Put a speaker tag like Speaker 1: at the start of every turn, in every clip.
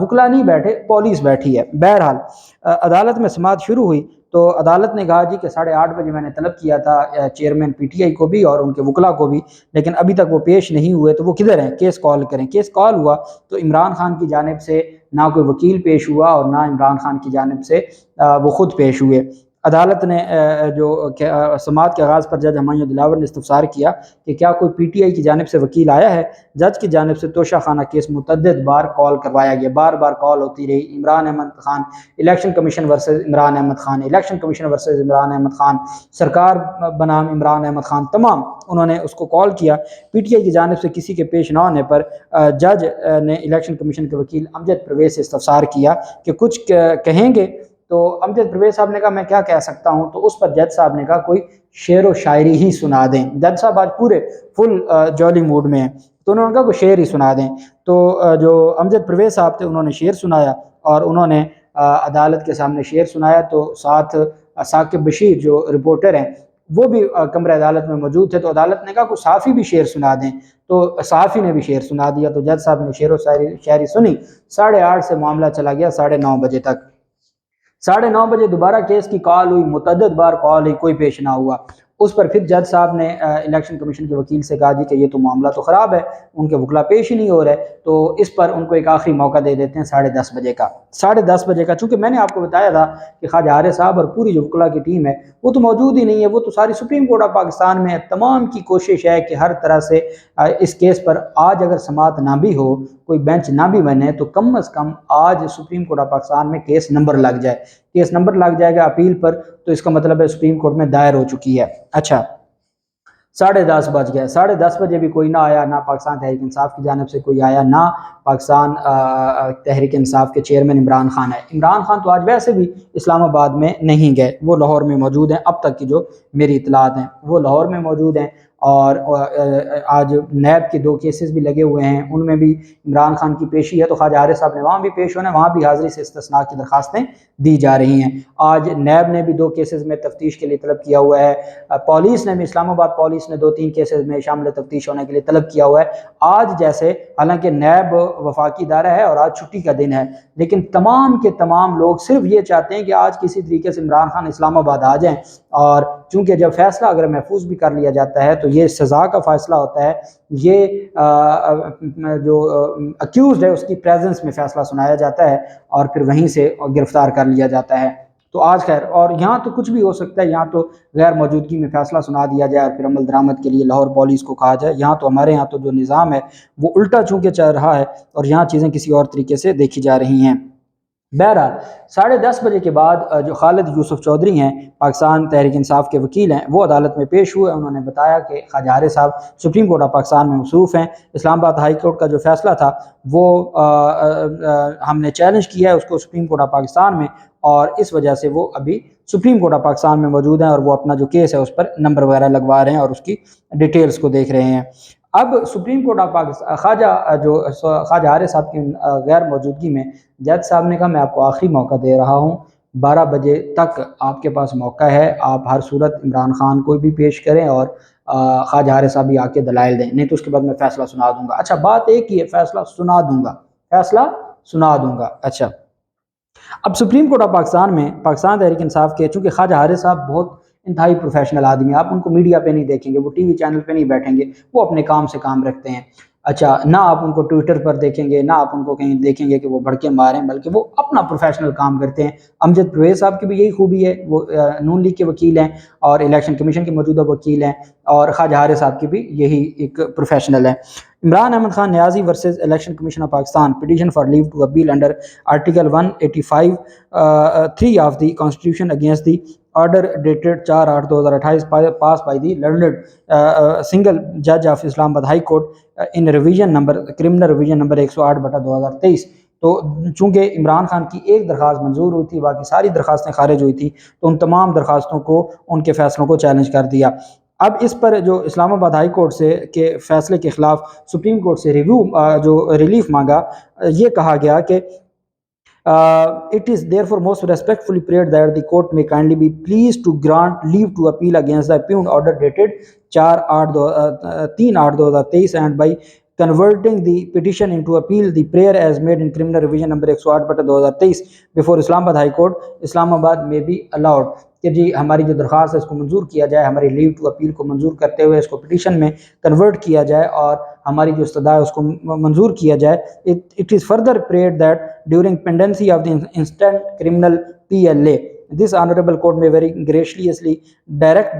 Speaker 1: وکلا نہیں بیٹھے، پولیس بیٹھی ہے۔ بہرحال عدالت میں سماعت شروع ہوئی تو عدالت نے کہا جی کہ 8:30 بجے میں نے طلب کیا تھا چیئرمین پی ٹی آئی کو بھی اور ان کے وکلا کو بھی، لیکن ابھی تک وہ پیش نہیں ہوئے، تو وہ کدھر ہیں؟ کیس کال کریں۔ کیس کال ہوا تو عمران خان کی جانب سے نہ کوئی وکیل پیش ہوا اور نہ عمران خان کی جانب سے وہ خود پیش ہوئے۔ عدالت نے جو سماعت کے آغاز پر جج ہمایوں دلاور نے استفسار کیا کہ کیا کوئی پی ٹی آئی کی جانب سے وکیل آیا ہے؟ جج کی جانب سے توشہ خانہ کیس متعدد بار کال کروایا گیا، بار بار کال ہوتی رہی۔ Imran Ahmed Khan, election commission versus Imran Ahmed Khan, election commission versus Imran Ahmed Khan, سرکار بنام عمران احمد خان، تمام انہوں نے اس کو کال کیا۔ پی ٹی آئی کی جانب سے کسی کے پیش نہ ہونے پر جج نے الیکشن کمیشن کے وکیل امجد پرویز سے استفسار کیا کہ کچھ کہیں گے؟ تو امجد پرویز صاحب نے کہا میں کیا کہہ سکتا ہوں، تو اس پر جج صاحب نے کہا کوئی شعر و شاعری ہی سنا دیں۔ جج صاحب آج پورے فل جولی موڈ میں ہیں، تو انہوں نے کہا کوئی شعر ہی سنا دیں۔ تو جو امجد پرویز صاحب تھے انہوں نے شعر سنایا اور انہوں نے عدالت کے سامنے شعر سنایا، تو ساتھ ثاقب بشیر جو رپورٹر ہیں وہ بھی کمرہ عدالت میں موجود تھے، تو عدالت نے کہا کوئی صحافی بھی شعر سنا دیں، تو صحافی نے بھی شعر سنا دیا۔ تو جج صاحب نے شعر و شاعری سنی۔ 8:30 سے معاملہ چلا گیا 9:30 بجے تک۔ 9:30 بجے دوبارہ کیس کی کال ہوئی، متعدد بار کال ہوئی، کوئی پیش نہ ہوا۔ اس پر پھر جج صاحب نے الیکشن کمیشن کے وکیل سے کہا جی کہ یہ تو معاملہ تو خراب ہے، ان کے وکلا پیش ہی نہیں ہو رہے، تو اس پر ان کو ایک آخری موقع دے دیتے ہیں 10:30 بجے کا۔ 10:30 بجے کا، چونکہ میں نے آپ کو بتایا تھا کہ خواجہ عارف صاحب اور پوری جو وکلا کی ٹیم ہے وہ تو موجود ہی نہیں ہے، وہ تو ساری سپریم کورٹ آف پاکستان میں ہے۔ تمام کی کوشش ہے کہ ہر طرح سے اس کیس پر آج اگر سماعت نہ بھی ہو، کوئی بینچ نہ بھی بنے، تو کم از کم آج سپریم کورٹ آف پاکستان میں کیس نمبر لگ جائے۔ کیس نمبر لگ جائے گا اپیل پر، تو اس کا مطلب ہے سپریم کورٹ میں دائر ہو چکی ہے۔ اچھا 10:30 بج گئے، 10:30 بجے بھی کوئی نہ آیا، نہ پاکستان تحریک انصاف کی جانب سے کوئی آیا، نہ پاکستان تحریک انصاف کے چیئرمین عمران خان ہے۔ عمران خان تو آج ویسے بھی اسلام آباد میں نہیں گئے، وہ لاہور میں موجود ہیں، اب تک کی جو میری اطلاعات ہیں وہ لاہور میں موجود ہیں۔ اور آج نیب کے 2 کیسز بھی لگے ہوئے ہیں، ان میں بھی عمران خان کی پیشی ہے، تو خواجہ عارف صاحب نے وہاں بھی پیش ہونا ہے، وہاں بھی حاضری سے استثناء کی درخواستیں دی جا رہی ہیں۔ آج نیب نے بھی 2 کیسز میں تفتیش کے لیے طلب کیا ہوا ہے، پولیس نے بھی، اسلام آباد پولیس نے 2-3 کیسز میں شامل تفتیش ہونے کے لیے طلب کیا ہوا ہے۔ آج جیسے حالانکہ نیب وفاقی ادارہ ہے اور آج چھٹی کا دن ہے، لیکن تمام کے تمام لوگ صرف یہ چاہتے ہیں کہ آج کسی طریقے سے عمران خان اسلام آباد آ جائیں، اور چونکہ جب فیصلہ اگر محفوظ بھی کر لیا جاتا ہے تو یہ سزا کا فیصلہ ہوتا ہے، یہ جو اکیوزڈ ہے اس کی پریزنس میں فیصلہ سنایا جاتا ہے اور پھر وہیں سے گرفتار کر لیا جاتا ہے۔ تو آج خیر، اور یہاں تو کچھ بھی ہو سکتا ہے، یہاں تو غیر موجودگی میں فیصلہ سنا دیا جائے اور پھر عمل درآمد کے لیے لاہور پولیس کو کہا جائے۔ یہاں تو ہمارے یہاں تو جو نظام ہے وہ الٹا چونکہ چل رہا ہے اور یہاں چیزیں کسی اور طریقے سے دیکھی جا رہی ہیں۔ بہرحال 10:30 بجے کے بعد جو خالد یوسف چودھری ہیں، پاکستان تحریک انصاف کے وکیل ہیں، وہ عدالت میں پیش ہوئے۔ انہوں نے بتایا کہ خواجہ عارف صاحب سپریم کورٹ آف پاکستان میں مصروف ہیں، اسلام آباد ہائی کورٹ کا جو فیصلہ تھا وہ ہم نے چیلنج کیا ہے اس کو سپریم کورٹ آف پاکستان میں، اور اس وجہ سے وہ ابھی سپریم کورٹ آف پاکستان میں موجود ہیں اور وہ اپنا جو کیس ہے اس پر نمبر وغیرہ لگوا رہے ہیں اور اس کی ڈیٹیلز کو دیکھ رہے ہیں۔ اب سپریم کورٹ آف پاکستان خواجہ عارف صاحب کی غیر موجودگی میں جج صاحب نے کہا میں آپ کو آخری موقع دے رہا ہوں، 12 بجے تک آپ کے پاس موقع ہے، آپ ہر صورت عمران خان کو بھی پیش کریں اور خواجہ عارف صاحب بھی آ کے دلائل دیں، نہیں تو اس کے بعد میں فیصلہ سنا دوں گا۔ اچھا بات ایک ہی ہے، فیصلہ سنا دوں گا، فیصلہ سنا دوں گا۔ اچھا اب سپریم کورٹ آف پاکستان میں پاکستان تحریک انصاف کے، چونکہ خواجہ عارف صاحب بہت انتہائی پروفیشنل آدمی ہیں، آپ ان کو میڈیا پہ نہیں دیکھیں گے، وہ ٹی وی چینل پہ نہیں بیٹھیں گے، وہ اپنے کام سے کام رکھتے ہیں۔ اچھا نہ آپ ان کو ٹویٹر پر دیکھیں گے، نہ آپ ان کو کہیں دیکھیں گے کہ وہ بھڑکے ماریں، بلکہ وہ اپنا پروفیشنل کام کرتے ہیں۔ امجد پرویز صاحب کی بھی یہی خوبی ہے، وہ نون لیگ کے وکیل ہیں اور الیکشن کمیشن کے موجودہ وکیل ہیں، اور خواجہ عارف صاحب کی بھی یہی ایک پروفیشنل ہے۔ Imran Ahmed Khan Niazi versus election commission of Pakistan petition for leave to appeal under article 185(3) of the constitution against the order dated 4/8/2028 passed by the learned single جج of Islamabad high court in revision number criminal revision number 108/2023۔ تو چونکہ عمران خان کی ایک درخواست منظور ہوئی تھی، باقی ساری درخواستیں خارج ہوئی تھی، تو ان تمام درخواستوں کو، ان کے فیصلوں کو چیلنج کر دیا۔ اب اس پر جو اسلام آباد ہائی کورٹ سے کے فیصلے کے خلاف سپریم کورٹ سے جو ریلیف مانگا، یہ کہا گیا کہ it is therefore most respectfully prayed that the court may kindly be pleased to grant leave to appeal against the impugned order dated 3/8/2023 and by converting the petition into appeal. The prayer as made in criminal revision number 108/2023 before Islamabad High Court, Islamabad may be allowed. کہ جی ہماری جو درخواست ہے اس کو منظور کیا جائے، ہماری لیو to appeal کو منظور کرتے ہوئے اس کو پٹیشن میں کنورٹ کیا جائے اور ہماری جو استدعا ہے اس کو منظور کیا جائے. It is further prayed that during pendency of the instant criminal PLA, this honorable court may very graciously direct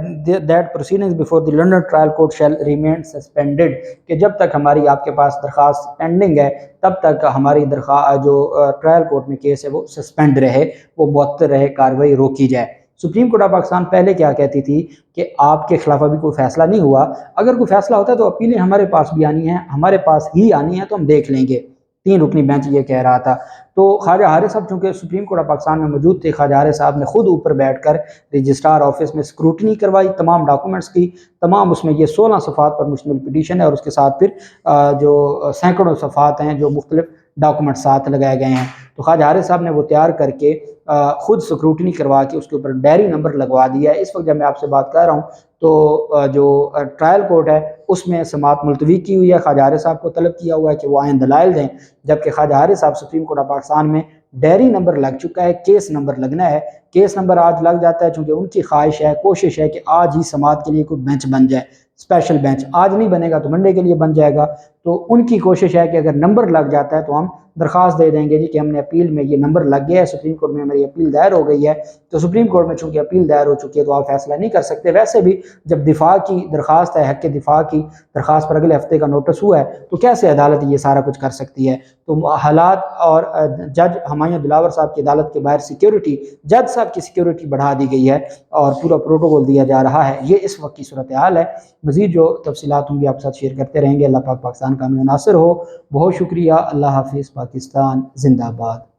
Speaker 1: that proceedings before the London trial court shall remain suspended. کہ جب تک ہماری آپ کے پاس درخواست پینڈنگ ہے تب تک ہماری درخواست جو ٹرائل کورٹ میں کیس ہے وہ سسپینڈ رہے، وہ معطل رہے، کارروائی روکی جائے. سپریم کورٹ آف پاکستان پہلے کیا کہتی تھی کہ آپ کے خلاف ابھی کوئی فیصلہ نہیں ہوا، اگر کوئی فیصلہ ہوتا ہے تو اپیلیں ہمارے پاس بھی آنی ہیں، ہمارے پاس ہی آنی ہیں تو ہم دیکھ لیں گے. 3 رکنی بینچ یہ کہہ رہا تھا. تو خواجہ حارث صاحب چونکہ سپریم کورٹ آف پاکستان میں موجود تھے، خواجہ حارث صاحب نے خود اوپر بیٹھ کر رجسٹرار آفس میں اسکروٹنی کروائی تمام ڈاکومنٹس کی. تمام اس میں یہ 16 صفحات پر مشتمل پٹیشن ہے اور اس کے ساتھ پھر جو سینکڑوں صفحات ہیں جو مختلف ڈاکومنٹ ساتھ لگائے گئے ہیں. تو خواجہ حارث صاحب نے وہ تیار کر کے خود سکروٹنی کروا کے اس کے اوپر ڈائری نمبر لگوا دیا ہے. اس وقت جب میں آپ سے بات کر رہا ہوں تو جو ٹرائل کورٹ ہے اس میں سماعت ملتوی کی ہوئی ہے، خواجہ حارث صاحب کو طلب کیا ہوا ہے کہ وہ آئیں دلائل دیں، جبکہ خواجہ حارث صاحب سپریم کورٹ آف پاکستان میں ڈائری نمبر لگ چکا ہے، کیس نمبر لگنا ہے. کیس نمبر آج لگ جاتا ہے چونکہ ان کی خواہش ہے، کوشش ہے کہ آج ہی سماعت کے لیے کوئی بینچ بن جائے، اسپیشل بینچ. آج نہیں بنے گا تو منڈے کے لیے بن جائے گا. تو ان کی کوشش ہے کہ اگر نمبر لگ جاتا ہے تو ہم درخواست دے دیں گے جی کہ ہم نے اپیل میں یہ نمبر لگ گیا ہے، سپریم کورٹ میں ہماری اپیل دائر ہو گئی ہے. تو سپریم کورٹ میں چونکہ اپیل دائر ہو چکی ہے تو آپ فیصلہ نہیں کر سکتے. ویسے بھی جب دفاع کی درخواست ہے، حق کے دفاع کی درخواست پر اگلے ہفتے کا نوٹس ہوا ہے تو کیسے عدالت یہ سارا کچھ کر سکتی ہے. تو حالات اور جج ہمایوں دلاور صاحب کی عدالت کے باہر سیکیورٹی، جج صاحب کی سیکیورٹی بڑھا دی گئی ہے اور پورا پروٹوکول دیا جا رہا ہے. یہ اس وقت کی صورتحال ہے. مزید جو تفصیلات ہوں گی آپ کے ساتھ شیئر کرتے رہیں گے. اللہ پاک پاکستان کا ہمیں ناصر ہو. بہت شکریہ. اللہ حافظ. پاکستان زندہ باد.